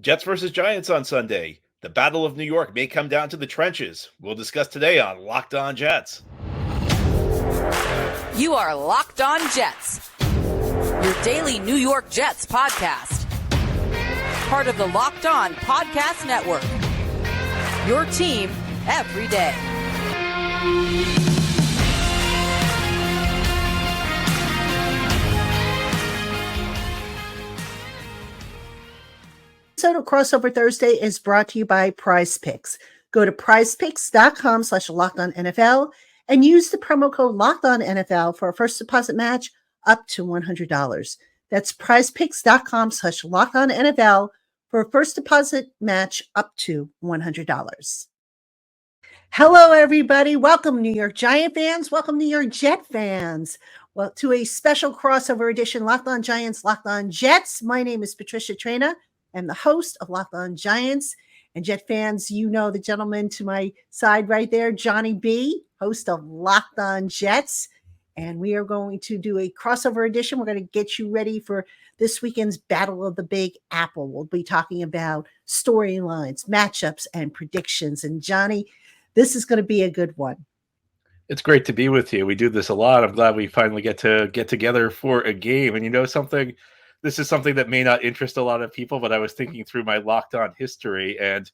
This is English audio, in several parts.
Jets versus Giants on Sunday. The Battle of New York may come down to the trenches. We'll discuss today on Locked On Jets. You are Locked On Jets, your daily New York Jets podcast. Part of the Locked On Podcast Network, your team every day. Episode of Crossover Thursday is brought to you by Prize Picks. Go to prizepicks.com/LockedOnNFL and use the promo code LockedOnNFL for a first deposit match up to $100. That's prizepicks.com/LockedOnNFL for a first deposit match up to $100. Hello, everybody. Welcome, New York Giant fans. Welcome, New York Jet fans. Well, to a special crossover edition, Locked On Giants, Locked On Jets. My name is Patricia Traina. I'm the host of Locked On Giants. And Jet fans, you know the gentleman to my side right there, Johnny B, host of Locked On Jets. And we are going to do a crossover edition. We're going to get you ready for this weekend's Battle of the Big Apple. We'll be talking about storylines, matchups, and predictions. And Johnny, this is going to be a good one. It's great to be with you. We do this a lot. I'm glad we finally get together for a game. And you know something? This is something that may not interest a lot of people, but I was thinking through my Locked On history, and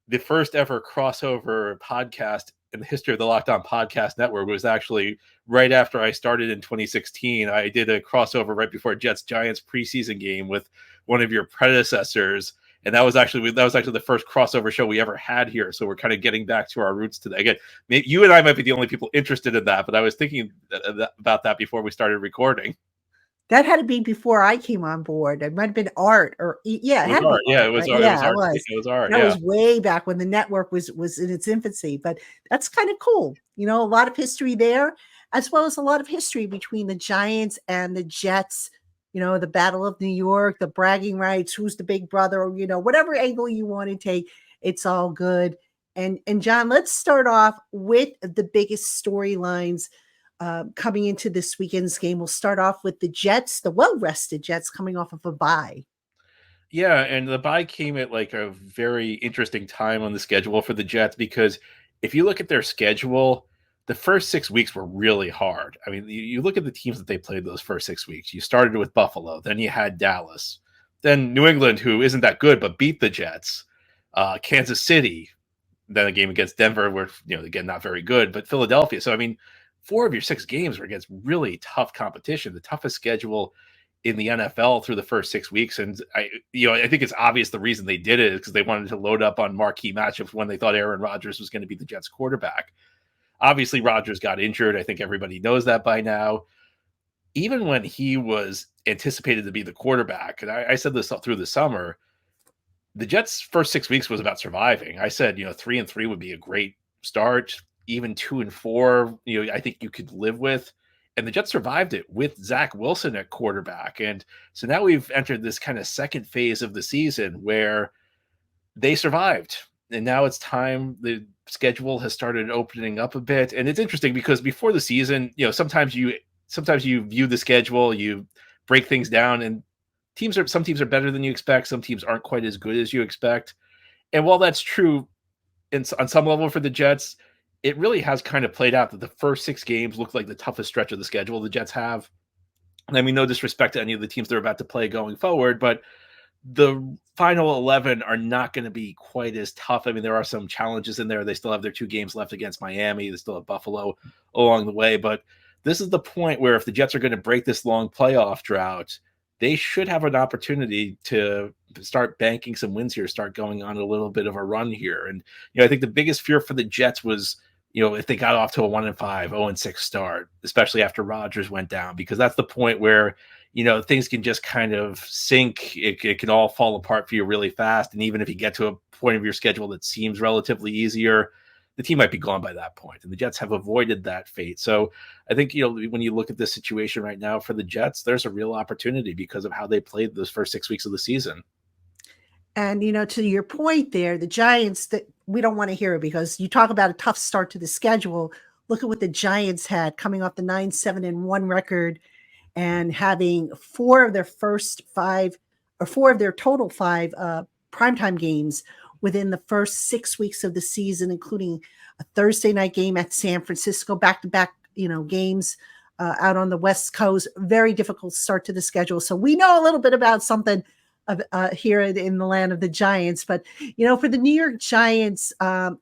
the first ever crossover podcast in the history of the Locked On Podcast Network was actually right after I started in 2016. I did a crossover right before Jets-Giants preseason game with one of your predecessors, and that was actually the first crossover show we ever had here. So we're kind of getting back to our roots today. Again, you and I might be the only people interested in that, but I was thinking about that before we started recording. That had to be before I came on board. It might have been Art, or it had to be Art. It was Art. That was way back when the network was in its infancy. But that's kind of cool. You know, a lot of history there, as well as a lot of history between the Giants and the Jets. You know, the Battle of New York, the bragging rights, who's the big brother, or, you know, whatever angle you want to take, it's all good. And John, let's start off with the biggest storylines coming into this weekend's game. We'll start off with the Jets, the well-rested Jets, coming off of a bye. Yeah, and the bye came at like a very interesting time on the schedule for the Jets, because if you look at their schedule, the first 6 weeks were really hard. I mean, you look at the teams that they played those first 6 weeks. You started with Buffalo, then you had Dallas, then New England, who isn't that good but beat the Jets, Kansas City, then a game against Denver where, you know, again, not very good, but Philadelphia. So, I mean, 4 of your 6 games were against really tough competition, the toughest schedule in the NFL through the first 6 weeks. And I think it's obvious the reason they did it is because they wanted to load up on marquee matchups when they thought Aaron Rodgers was going to be the Jets quarterback. Obviously, Rodgers got injured. I think everybody knows that by now. Even when he was anticipated to be the quarterback, and I said this through the summer, the Jets' first 6 weeks was about surviving. I said, 3-3 would be a great start. Even 2-4, I think you could live with. And the Jets survived it with Zach Wilson at quarterback. And so now we've entered this kind of second phase of the season where they survived. And now it's time. The schedule has started opening up a bit. And it's interesting because before the season, sometimes you view the schedule, you break things down, and some teams are better than you expect. Some teams aren't quite as good as you expect. And while that's true on some level for the Jets, it really has kind of played out that the first 6 games look like the toughest stretch of the schedule the Jets have. And I mean, no disrespect to any of the teams they're about to play going forward, but the final 11 are not going to be quite as tough. I mean, there are some challenges in there. They still have their 2 games left against Miami. They still have Buffalo along the way. But this is the point where if the Jets are going to break this long playoff drought, they should have an opportunity to start banking some wins here, start going on a little bit of a run here. And, I think the biggest fear for the Jets was, if they got off to a 1-5, 0-6 start, especially after Rodgers went down, because that's the point where, things can just kind of sink. It can all fall apart for you really fast. And even if you get to a point of your schedule that seems relatively easier, the team might be gone by that point. And the Jets have avoided that fate. So I think, when you look at this situation right now for the Jets, there's a real opportunity because of how they played those first 6 weeks of the season. And, to your point there, the Giants, that we don't want to hear it because you talk about a tough start to the schedule. Look at what the Giants had coming off the 9-7-1 record and having 4 of their total 5 primetime games within the first 6 weeks of the season, including a Thursday night game at San Francisco, back-to-back, games out on the West Coast. Very difficult start to the schedule. So we know a little bit about something here in the land of the Giants. But, for the New York Giants, a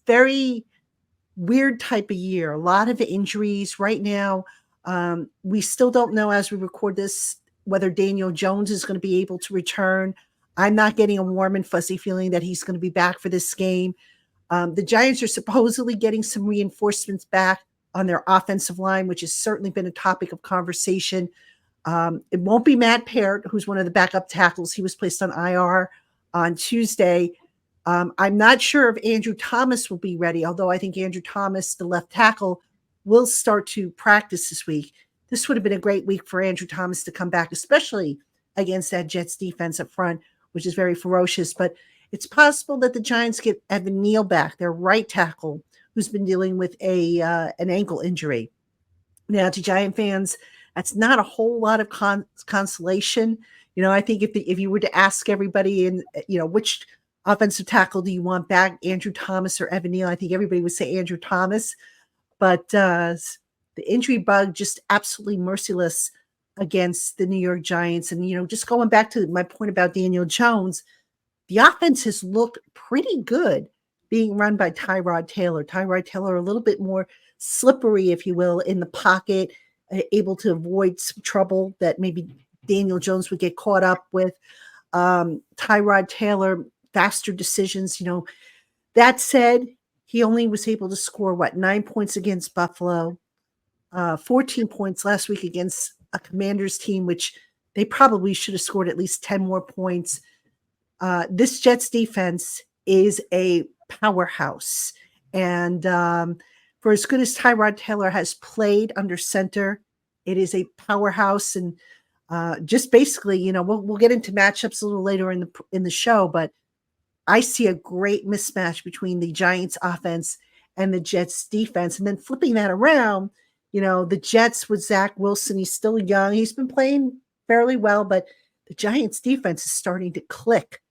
very weird type of year, a lot of injuries right now. We still don't know as we record this whether Daniel Jones is going to be able to return. I'm not getting a warm and fuzzy feeling that he's going to be back for this game. The Giants are supposedly getting some reinforcements back on their offensive line, which has certainly been a topic of conversation. It won't be Matt Peart, who's one of the backup tackles. He was placed on IR on Tuesday. I'm not sure if Andrew Thomas will be ready, although I think Andrew Thomas, the left tackle, will start to practice this week. This would have been a great week for Andrew Thomas to come back, especially against that Jets defense up front, which is very ferocious. But it's possible that the Giants get Evan Neal back, their right tackle, who's been dealing with an ankle injury. Now, to Giant fans, that's not a whole lot of consolation. I think if you were to ask everybody which offensive tackle do you want back, Andrew Thomas or Evan Neal, I think everybody would say Andrew Thomas. But the injury bug just absolutely merciless against the New York Giants. And, just going back to my point about Daniel Jones, the offense has looked pretty good being run by Tyrod Taylor. Tyrod Taylor a little bit more slippery, if you will, in the pocket, able to avoid some trouble that maybe Daniel Jones would get caught up with. Tyrod Taylor, faster decisions. That said, he only was able to score, 9 points against Buffalo, 14 points last week against a Commanders team, which they probably should have scored at least 10 more points. This Jets defense is a powerhouse. And for as good as Tyrod Taylor has played under center, it is a powerhouse. And just basically, we'll get into matchups a little later in the show, but I see a great mismatch between the Giants offense and the Jets defense. And then flipping that around, the Jets with Zach Wilson, he's still young. He's been playing fairly well, but the Giants defense is starting to click.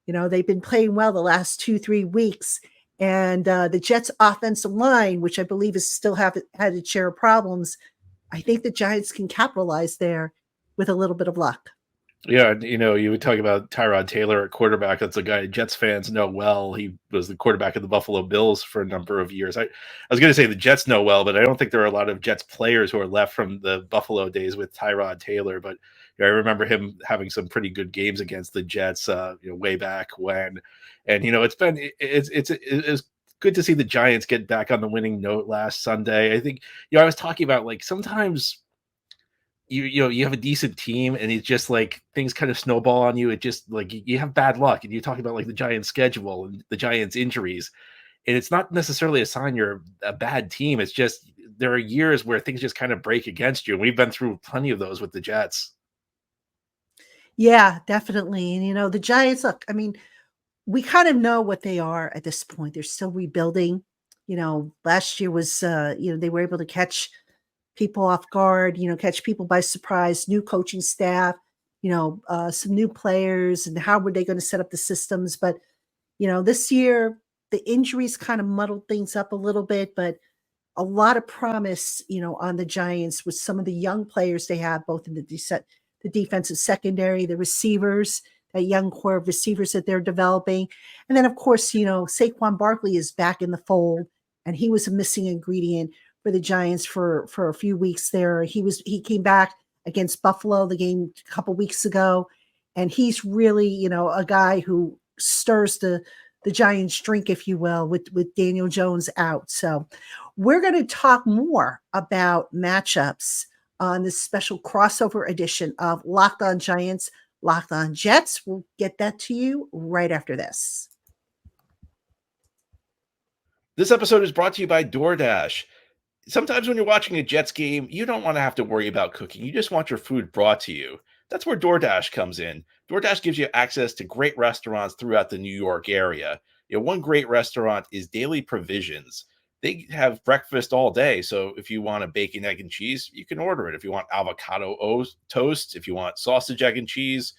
They've been playing well the last 2-3 weeks. And the Jets offensive line, which I believe is still had its share of problems, I think the Giants can capitalize there with a little bit of luck. Yeah, you would talk about Tyrod Taylor at quarterback. That's a guy Jets fans know well. He was the quarterback of the Buffalo Bills for a number of years. I was going to say the Jets know well, but I don't think there are a lot of Jets players who are left from the Buffalo days with Tyrod Taylor. But I remember him having some pretty good games against the Jets, way back when. And it's good to see the Giants get back on the winning note last Sunday. I think I was talking about sometimes. You have a decent team and it's just things kind of snowball on you. It just you have bad luck, and you talk about the Giants schedule and the Giants injuries, and it's not necessarily a sign you're a bad team. It's just there are years where things just kind of break against you, and we've been through plenty of those with the Jets. Yeah, definitely. And the Giants, look, we kind of know what they are at this point. They're still rebuilding. Last year was they were able to catch people off guard, catch people by surprise, new coaching staff, some new players, and how were they going to set up the systems. But, this year, the injuries kind of muddled things up a little bit, but a lot of promise, on the Giants with some of the young players they have, both in the defensive secondary, the receivers, that young core of receivers that they're developing. And then, of course, Saquon Barkley is back in the fold, and he was a missing ingredient for the Giants for a few weeks there. He came back against Buffalo, the game a couple weeks ago, and he's really, a guy who stirs the Giants drink, if you will, with Daniel Jones out. So we're going to talk more about matchups on this special crossover edition of Locked On Giants, Locked On Jets. We'll get that to you right after this. This episode is brought to you by DoorDash. Sometimes when you're watching a Jets game, you don't want to have to worry about cooking. You just want your food brought to you. That's where DoorDash comes in. DoorDash gives you access to great restaurants throughout the New York area. One great restaurant is Daily Provisions. They have breakfast all day. So if you want a bacon, egg, and cheese, you can order it. If you want avocado toast, if you want sausage, egg, and cheese,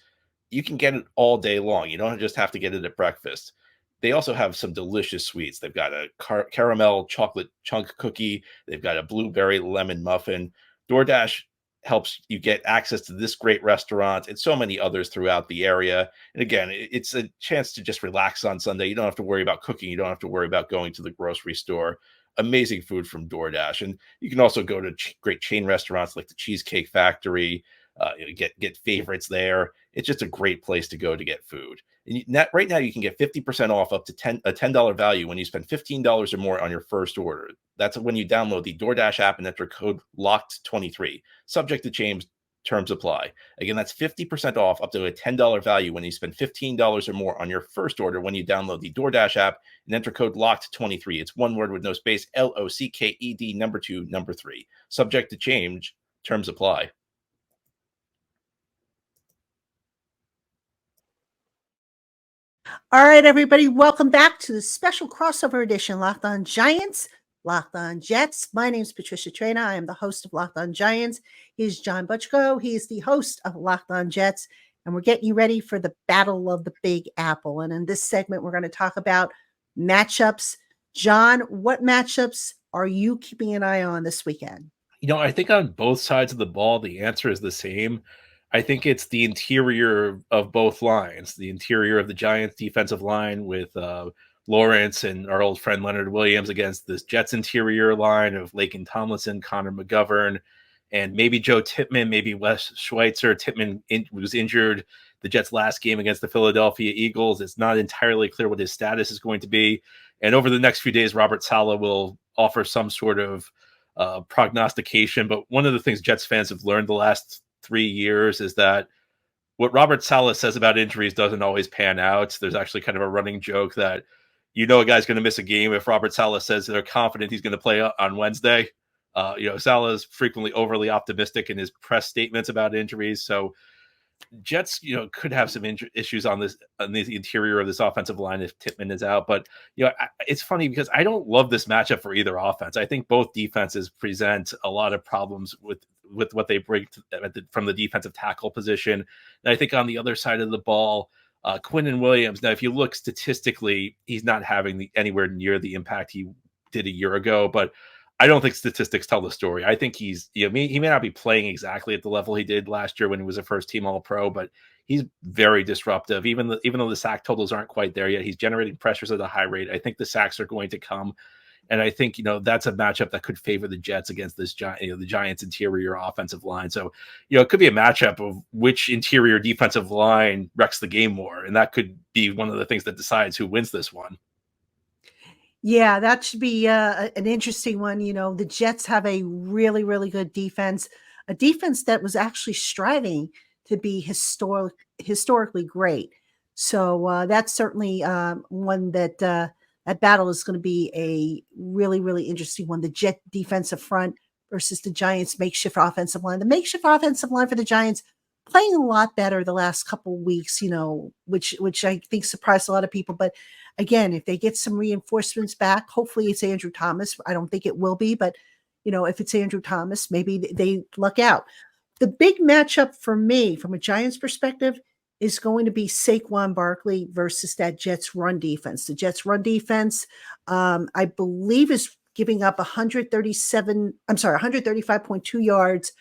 you can get it all day long. You don't just have to get it at breakfast. They also have some delicious sweets. They've got a caramel chocolate chunk cookie. They've got a blueberry lemon muffin. DoorDash helps you get access to this great restaurant and so many others throughout the area. And again, it's a chance to just relax on Sunday. You don't have to worry about cooking. You don't have to worry about going to the grocery store. Amazing food from DoorDash. And you can also go to great chain restaurants like the Cheesecake Factory, get favorites there. It's just a great place to go to get food. And right now, you can get 50% off up to a $10 value when you spend $15 or more on your first order. That's when you download the DoorDash app and enter code LOCKED23. Subject to change, terms apply. Again, that's 50% off up to a $10 value when you spend $15 or more on your first order when you download the DoorDash app and enter code LOCKED23. It's one word with no space, LOCKED number 2, number 3. Subject to change, terms apply. All right, everybody, welcome back to the special crossover edition, Locked On Giants, Locked On Jets. My name is Patricia Traina. I am the host of Locked On Giants. He's John Butchko. He is the host of Locked On Jets, and we're getting you ready for the Battle of the Big Apple. And in this segment, we're going to talk about matchups. John, what matchups are you keeping an eye on this weekend? I think on both sides of the ball, the answer is the same. I think it's the interior of both lines, the interior of the Giants defensive line with Lawrence and our old friend Leonard Williams against this Jets interior line of Laken Tomlinson, Connor McGovern, and maybe Joe Tippmann, maybe Wes Schweitzer. Tippmann was injured the Jets' last game against the Philadelphia Eagles. It's not entirely clear what his status is going to be. And over the next few days, Robert Saleh will offer some sort of prognostication. But one of the things Jets fans have learned the last 3 years is that what Robert Saleh says about injuries doesn't always pan out. There's actually kind of a running joke that a guy's going to miss a game if Robert Saleh says they're confident he's going to play on Wednesday. Saleh is frequently overly optimistic in his press statements about injuries. So Jets, could have some issues on the interior of this offensive line if Tippmann is out. But, it's funny because I don't love this matchup for either offense. I think both defenses present a lot of problems with what they bring from the defensive tackle position. And I think on the other side of the ball, Quinnen Williams, now, if you look statistically, he's not having anywhere near the impact he did a year ago, but I don't think statistics tell the story. I think he may not be playing exactly at the level he did last year when he was a first-team All-Pro, but he's very disruptive. Even though the sack totals aren't quite there yet, he's generating pressures at a high rate. I think the sacks are going to come, and I think that's a matchup that could favor the Jets against this the Giants' interior offensive line. So it could be a matchup of which interior defensive line wrecks the game more, and that could be one of the things that decides who wins this one. Yeah, that should be an interesting one. The Jets have a really, really good defense, a defense that was actually striving to be historically great. So that's certainly one that that battle is going to be a really, really interesting one. The Jet defensive front versus the Giants makeshift offensive line. The makeshift offensive line for the Giants playing a lot better the last couple of weeks, which I think surprised a lot of people. But again, if they get some reinforcements back, hopefully it's Andrew Thomas. I don't think it will be, but if it's Andrew Thomas, maybe they luck out. The big matchup for me, from a Giants perspective, is going to be Saquon Barkley versus that Jets run defense. The Jets run defense, I believe, is giving up 135.2 yards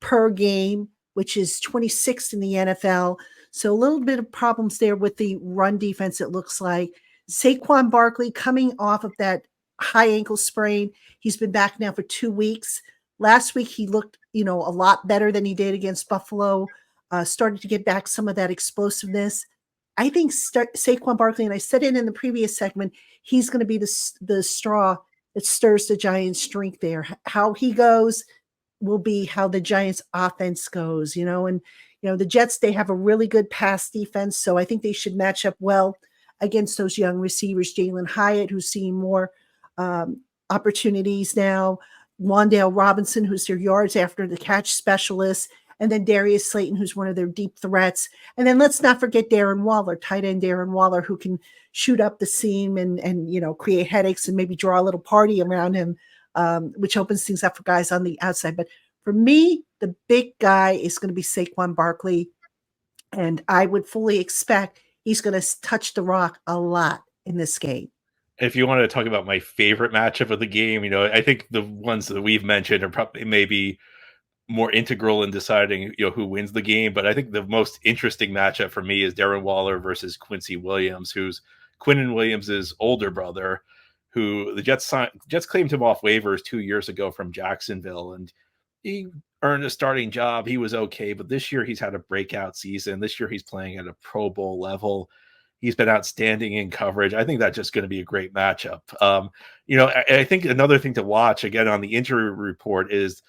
per game, which is 26th in the NFL. So a little bit of problems there with the run defense, it looks like. Saquon Barkley coming off of that high ankle sprain. He's been back now for 2 weeks. Last week, he looked, a lot better than he did against Buffalo, started to get back some of that explosiveness. I think Saquon Barkley, and I said it in the previous segment, he's going to be the straw that stirs the Giants' strength there. How he goes will be how the Giants' offense goes, and the Jets, they have a really good pass defense, so I think they should match up well against those young receivers. Jalen Hyatt, who's seeing more opportunities now, Wan'Dale Robinson, who's their yards after the catch specialist, and then Darius Slayton, who's one of their deep threats. And then let's not forget Darren Waller, tight end Darren Waller, who can shoot up the seam and create headaches and maybe draw a little party around him, which opens things up for guys on the outside. But for me, the big guy is going to be Saquon Barkley. And I would fully expect he's going to touch the rock a lot in this game. If you want to talk about my favorite matchup of the game, I think the ones that we've mentioned are probably maybe more integral in deciding who wins the game. But I think the most interesting matchup for me is Darren Waller versus Quincy Williams, who's Quinnen Williams' older brother, who the Jets claimed him off waivers 2 years ago from Jacksonville, and he earned a starting job. He was okay, but this year he's had a breakout season. This year he's playing at a Pro Bowl level. He's been outstanding in coverage. I think that's just going to be a great matchup. I think another thing to watch again on the injury report is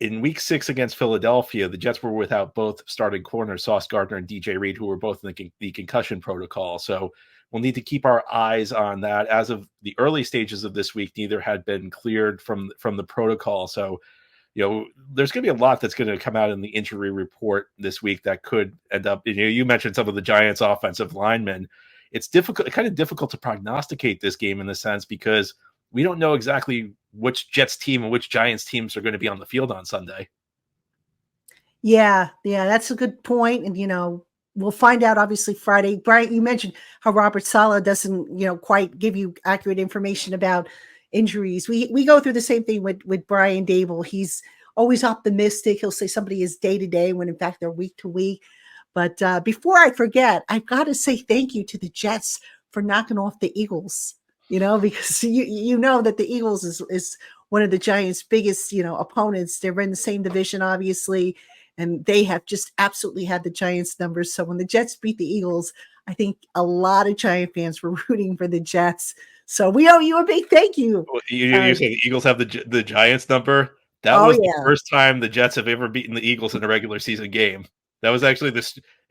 in week 6 against Philadelphia, the Jets were without both starting corners, Sauce Gardner and DJ Reed, who were both in the concussion protocol. So we'll need to keep our eyes on that. As of the early stages of this week, neither had been cleared from the protocol. So, there's going to be a lot that's going to come out in the injury report this week that could end up, you mentioned some of the Giants offensive linemen. It's kind of difficult to prognosticate this game in the sense because we don't know exactly which Jets team and which Giants teams are going to be on the field on Sunday. Yeah, that's a good point. And, we'll find out obviously Friday. Brian, you mentioned how Robert Saleh doesn't, quite give you accurate information about injuries. We go through the same thing with Brian Dable. He's always optimistic. He'll say somebody is day to day when in fact they're week to week. But before I forget, I've got to say thank you to the Jets for knocking off the Eagles, because you know that the Eagles is one of the Giants' biggest, opponents. They're in the same division, obviously, and they have just absolutely had the Giants' numbers. So when the Jets beat the Eagles, I think a lot of Giant fans were rooting for the Jets. So we owe you a big thank you. You say the Eagles have the Giants number? That was the first time the Jets have ever beaten the Eagles in a regular season game. That was actually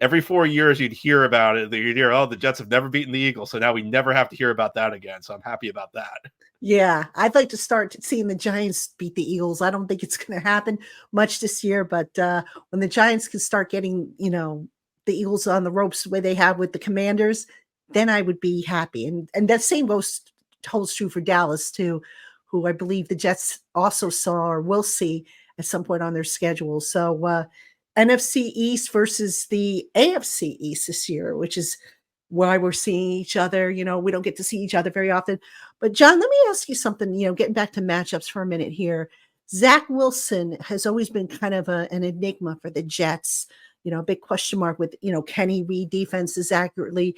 every 4 years you'd hear about it. You'd hear, the Jets have never beaten the Eagles. So now we never have to hear about that again. So I'm happy about that. Yeah, I'd like to start seeing the Giants beat the Eagles. I don't think it's going to happen much this year, but when the Giants can start getting, the Eagles on the ropes the way they have with the Commanders, then I would be happy. And that same holds true for Dallas too, who I believe the Jets also saw or will see at some point on their schedule. So NFC East versus the AFC East this year, which is why we're seeing each other. We don't get to see each other very often. But John, let me ask you something, getting back to matchups for a minute here. Zach Wilson has always been kind of an enigma for the Jets. A big question mark with, can he read defenses accurately?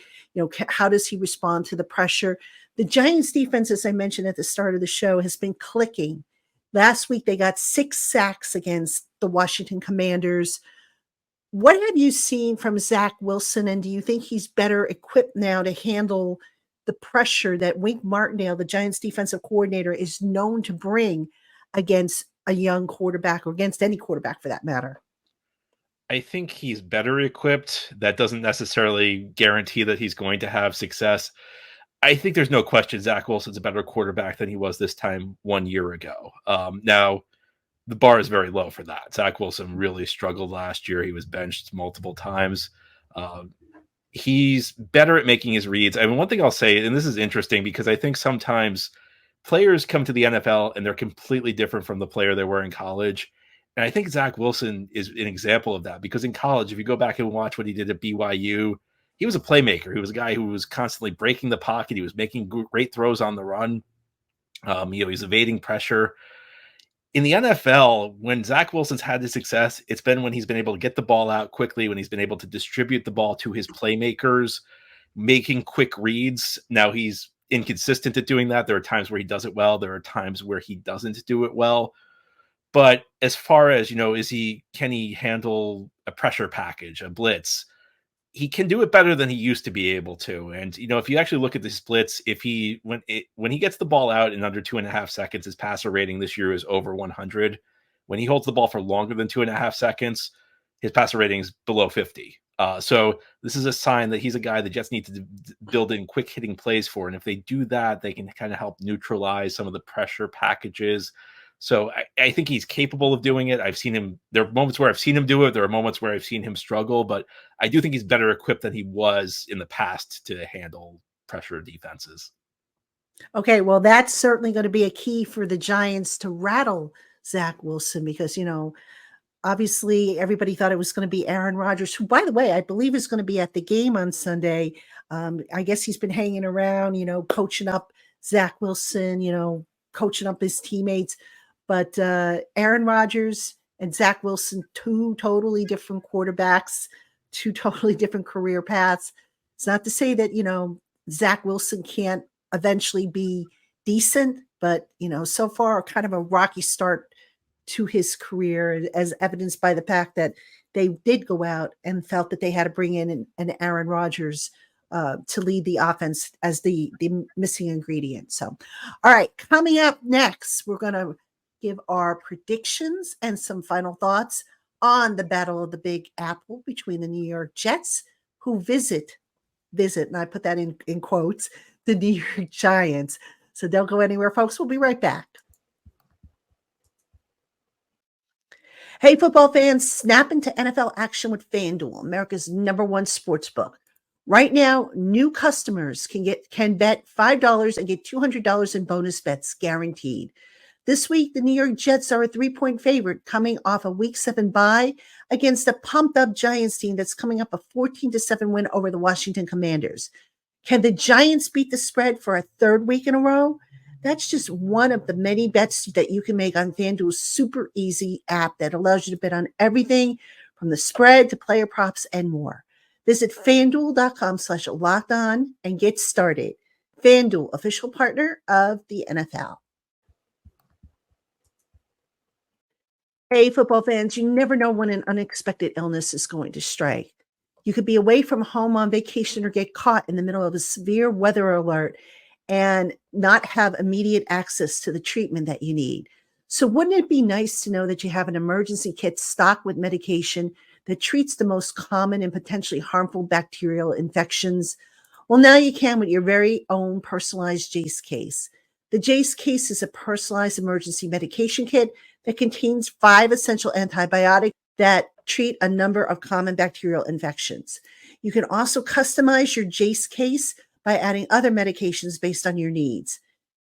How does he respond to the pressure? The Giants defense, as I mentioned at the start of the show, has been clicking. Last week, they got 6 sacks against the Washington Commanders. What have you seen from Zach Wilson? And do you think he's better equipped now to handle the pressure that Wink Martindale, the Giants defensive coordinator, is known to bring against a young quarterback or against any quarterback for that matter? I think he's better equipped. That doesn't necessarily guarantee that he's going to have success. I think there's no question Zach Wilson's a better quarterback than he was this time 1 year ago. Now, the bar is very low for that. Zach Wilson really struggled last year. He was benched multiple times. He's better at making his reads. I mean, one thing I'll say, and this is interesting because I think sometimes players come to the NFL and they're completely different from the player they were in college. And I think Zach Wilson is an example of that because in college, if you go back and watch what he did at BYU, he was a playmaker. He was a guy who was constantly breaking the pocket. He was making great throws on the run. He's evading pressure. In the NFL, when Zach Wilson's had his success, it's been when he's been able to get the ball out quickly, when he's been able to distribute the ball to his playmakers, making quick reads. Now, he's inconsistent at doing that. There are times where he does it well. There are times where he doesn't do it well. But as far as, can he handle a pressure package, a blitz? He can do it better than he used to be able to. And, if you actually look at the splits, when he gets the ball out in under 2.5 seconds, his passer rating this year is over 100. When he holds the ball for longer than 2.5 seconds, his passer rating is below 50. So this is a sign that he's a guy the Jets need to build in quick hitting plays for. And if they do that, they can kind of help neutralize some of the pressure packages. So I think he's capable of doing it. I've seen him. There are moments where I've seen him do it. There are moments where I've seen him struggle, but I do think he's better equipped than he was in the past to handle pressure defenses. Okay, well, that's certainly going to be a key for the Giants to rattle Zach Wilson because, Obviously, everybody thought it was going to be Aaron Rodgers, who, by the way, I believe is going to be at the game on Sunday. I guess he's been hanging around, coaching up Zach Wilson, coaching up his teammates. But Aaron Rodgers and Zach Wilson, two totally different quarterbacks, two totally different career paths. It's not to say that, Zach Wilson can't eventually be decent, but, so far kind of a rocky start to his career, as evidenced by the fact that they did go out and felt that they had to bring in an Aaron Rodgers to lead the offense as the missing ingredient. So, all right, coming up next, we're going to give our predictions and some final thoughts on the Battle of the Big Apple between the New York Jets, who visit, and I put that in quotes, the New York Giants. So don't go anywhere, folks. We'll be right back. Hey, football fans, snap into NFL action with FanDuel, America's #1 sportsbook. Right now, new customers can bet $5 and get $200 in bonus bets guaranteed. This week, the New York Jets are a 3-point favorite coming off a Week 7 bye against a pumped-up Giants team that's coming up a 14-7 win over the Washington Commanders. Can the Giants beat the spread for a third week in a row? That's just one of the many bets that you can make on FanDuel's super easy app that allows you to bet on everything from the spread to player props and more. Visit FanDuel.com/lockedon and get started. FanDuel, official partner of the NFL. Hey, football fans, you never know when an unexpected illness is going to strike. You could be away from home on vacation or get caught in the middle of a severe weather alert and not have immediate access to the treatment that you need. So wouldn't it be nice to know that you have an emergency kit stocked with medication that treats the most common and potentially harmful bacterial infections? Well, now you can with your very own personalized Jase case. The Jase case is a personalized emergency medication kit that contains 5 essential antibiotics that treat a number of common bacterial infections. You can also customize your Jase case by adding other medications based on your needs.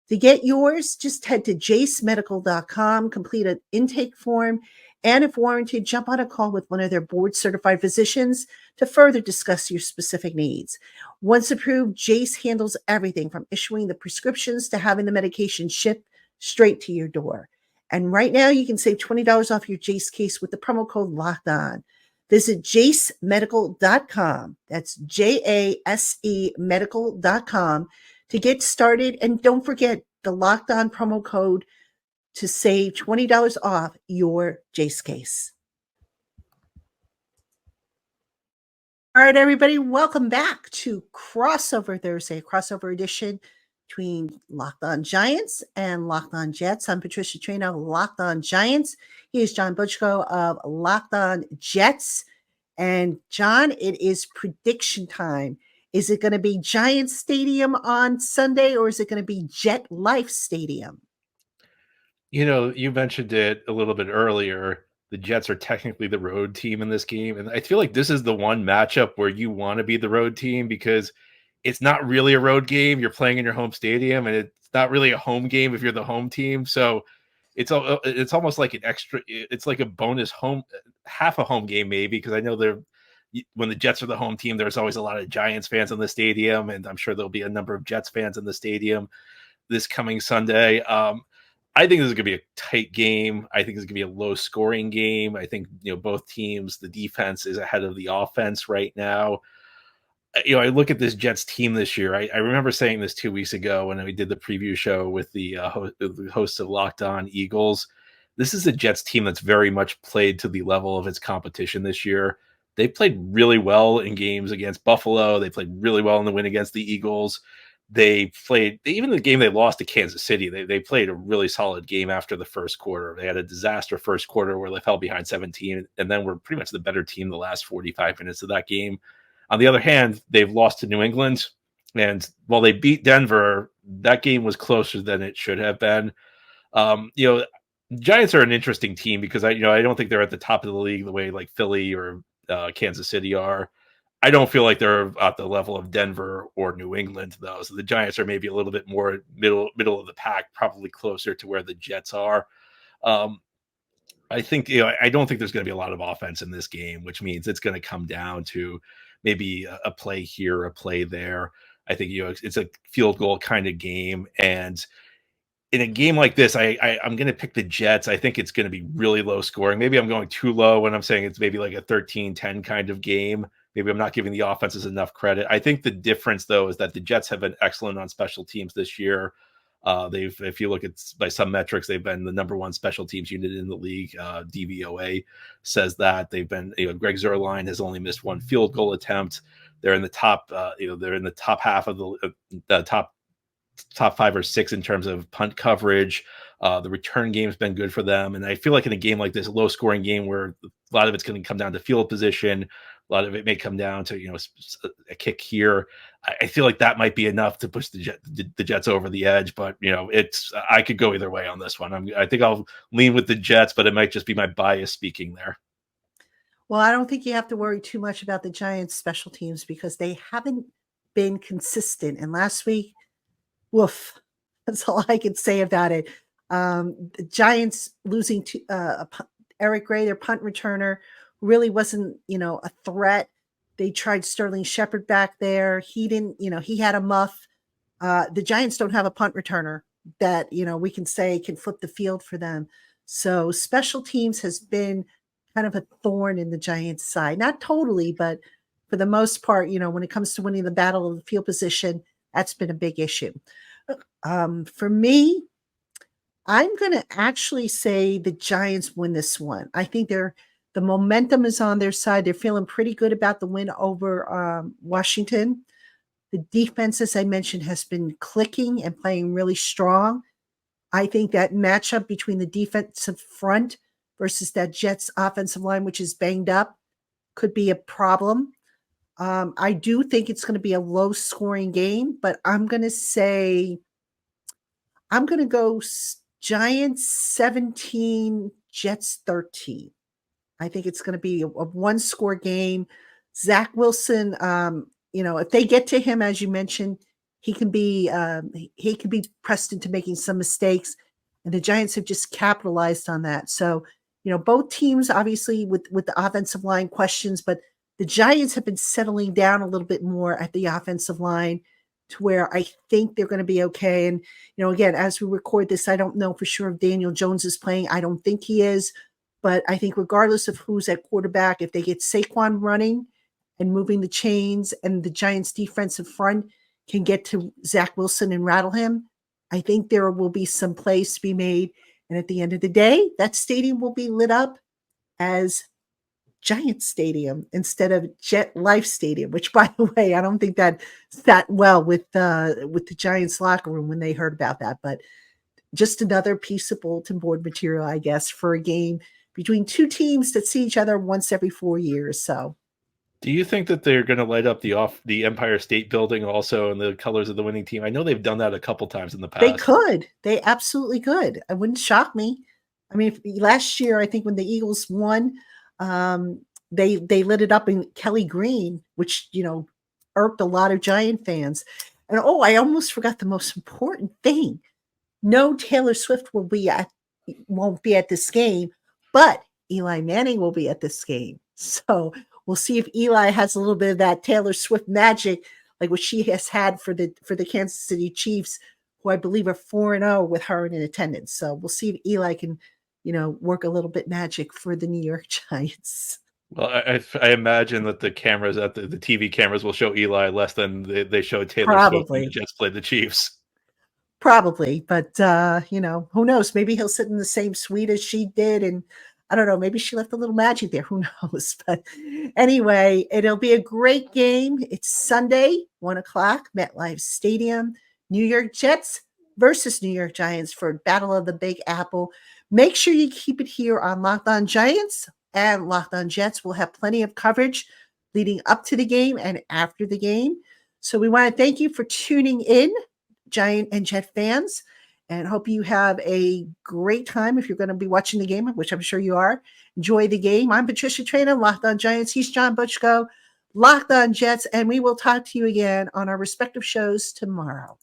To get yours, just head to jasemedical.com, complete an intake form, and if warranted, jump on a call with one of their board-certified physicians to further discuss your specific needs. Once approved, Jase handles everything from issuing the prescriptions to having the medication shipped straight to your door. And right now, you can save $20 off your Jase case with the promo code LOCKEDON. Visit jasemedical.com. That's JASE medical.com to get started. And don't forget the Locked On promo code to save $20 off your Jase case. All right, everybody, welcome back to Crossover Thursday, crossover edition between Locked On Giants and Locked On Jets. I'm Patricia Traina, Locked On Giants. He is John Butchko of Locked On Jets. And John, it is prediction time. Is it going to be Giants Stadium on Sunday, or is it going to be Jet Life Stadium? You mentioned it a little bit earlier. The Jets are technically the road team in this game. And I feel like this is the one matchup where you want to be the road team because it's not really a road game. You're playing in your home stadium, and it's not really a home game if you're the home team. So it's almost like it's like a bonus home, half a home game maybe, because I know when the Jets are the home team, there's always a lot of Giants fans in the stadium, and I'm sure there'll be a number of Jets fans in the stadium this coming Sunday. I think this is going to be a tight game. I think this is going to be a low-scoring game. I think both teams, the defense is ahead of the offense right now. I look at this Jets team this year. I remember saying this 2 weeks ago when we did the preview show with the hosts of Locked On Eagles. This is a Jets team that's very much played to the level of its competition this year. They played really well in games against Buffalo. They played really well in the win against the Eagles. Even the game they lost to Kansas City, they played a really solid game after the first quarter. They had a disaster first quarter where they fell behind 17, and then were pretty much the better team the last 45 minutes of that game. On the other hand, they've lost to New England, and while they beat Denver, that game was closer than it should have been. Giants are an interesting team because I don't think they're at the top of the league the way like Philly or Kansas City are. I don't feel like they're at the level of Denver or New England, though. So the Giants are maybe a little bit more middle of the pack, probably closer to where the Jets are. I think, I don't think there's going to be a lot of offense in this game, which means it's going to come down to maybe a play here, a play there. I think, it's a field goal kind of game. And in a game like this, I'm going to pick the Jets. I think it's going to be really low scoring. Maybe I'm going too low when I'm saying it's maybe like a 13-10 kind of game. Maybe I'm not giving the offenses enough credit. I think the difference, though, is that the Jets have been excellent on special teams this year. If you look at by some metrics, they've been the number one special teams unit in the league. DVOA says that they've been. Greg Zuerlein has only missed one field goal attempt. They're in the top. They're in the top half of the top 5 or 6 in terms of punt coverage. The return game's been good for them, and I feel like in a game like this, a low scoring game where a lot of it's going to come down to field position. A lot of it may come down to a kick here. I feel like that might be enough to push the Jets over the edge, but I could go either way on this one. I think I'll lean with the Jets, but it might just be my bias speaking there. Well, I don't think you have to worry too much about the Giants' special teams because they haven't been consistent. And last week, woof, that's all I can say about it. The Giants losing to Eric Gray, their punt returner, really wasn't, a threat. They tried Sterling Shepard back there. He didn't, he had a muff. The Giants don't have a punt returner that, we can say can flip the field for them. So special teams has been kind of a thorn in the Giants' side. Not totally, but for the most part, when it comes to winning the battle of the field position, that's been a big issue. For me, I'm going to actually say the Giants win this one. I think the momentum is on their side. They're feeling pretty good about the win over Washington. The defense, as I mentioned, has been clicking and playing really strong. I think that matchup between the defensive front versus that Jets offensive line, which is banged up, could be a problem. I do think it's going to be a low-scoring game, but I'm going to go Giants 17, Jets 13. I think it's going to be a one-score game. Zach Wilson, if they get to him, as you mentioned, he can be pressed into making some mistakes, and the Giants have just capitalized on that. So, both teams obviously with the offensive line questions, but the Giants have been settling down a little bit more at the offensive line to where I think they're going to be okay. And, again, as we record this, I don't know for sure if Daniel Jones is playing. I don't think he is. But I think regardless of who's at quarterback, if they get Saquon running and moving the chains and the Giants' defensive front can get to Zach Wilson and rattle him, I think there will be some plays to be made. And at the end of the day, that stadium will be lit up as Giant Stadium instead of Jet Life Stadium, which, by the way, I don't think that sat well with the Giants locker room when they heard about that. But just another piece of bulletin board material, I guess, for a game between two teams that see each other once every 4 years. So, do you think that they're going to light up the Empire State Building also in the colors of the winning team? I know they've done that a couple times in the past. They could. They absolutely could. It wouldn't shock me. I mean, last year, I think when the Eagles won, they lit it up in Kelly Green, which, irked a lot of Giant fans. And, I almost forgot the most important thing. No Taylor Swift won't be at this game, but Eli Manning will be at this game. So we'll see if Eli has a little bit of that Taylor Swift magic, like what she has had for the Kansas City Chiefs, who I believe are 4-0 with her in attendance. So we'll see if Eli can, work a little bit magic for the New York Giants. Well, I imagine that the cameras at the TV cameras will show Eli less than they showed Taylor Swift when the Jets played the Chiefs. Probably, but who knows? Maybe he'll sit in the same suite as she did, and I don't know. Maybe she left a little magic there. Who knows? But anyway, it'll be a great game. It's Sunday, 1:00, MetLife Stadium. New York Jets versus New York Giants for Battle of the Big Apple. Make sure you keep it here on Locked On Giants and Locked On Jets. We'll have plenty of coverage leading up to the game and after the game. So we want to thank you for tuning in, Giant and Jet fans, and hope you have a great time if you're going to be watching the game, which I'm sure you are. Enjoy the game. I'm Patricia Traina, Locked On Giants. He's John Butchko, Locked On Jets, and we will talk to you again on our respective shows tomorrow.